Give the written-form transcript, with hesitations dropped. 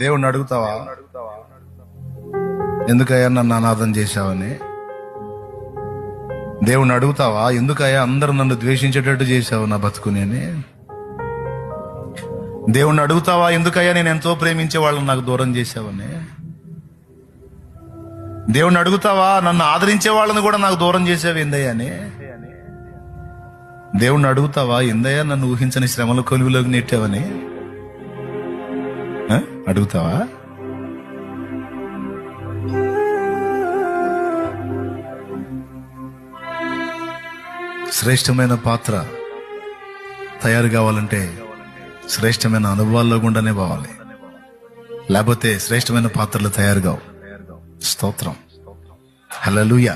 దేవుణ్ణి అడుగుతావా, ఎందుకయ్యా నన్ను అనాథం చేశావని? దేవుణ్ణి అడుగుతావా, ఎందుకయ్యా అందరూ నన్ను ద్వేషించేటట్టు చేశావు నా బతుకుని అని? దేవుణ్ణి అడుగుతావా, ఎందుకయ్యా నేను ఎంతో ప్రేమించే వాళ్ళని నాకు దూరం చేశావని? దేవుణ్ణి అడుగుతావా, నన్ను ఆదరించే వాళ్ళని కూడా నాకు దూరం చేసావు ఏందయ్యా అని? దేవుణ్ణి అడుగుతావా, ఎందయ్యా నన్ను ఊహించని శ్రమల కొలువులోకి నెట్టావని? అడుగుతావా? శ్రేష్టమైన పాత్ర తయారు కావాలంటే శ్రేష్టమైన అనుభవాల్లో గుండానే పోవాలి, లేకపోతే శ్రేష్టమైన పాత్రలు తయారు కావు. స్తోత్రం, హల్లెలూయా.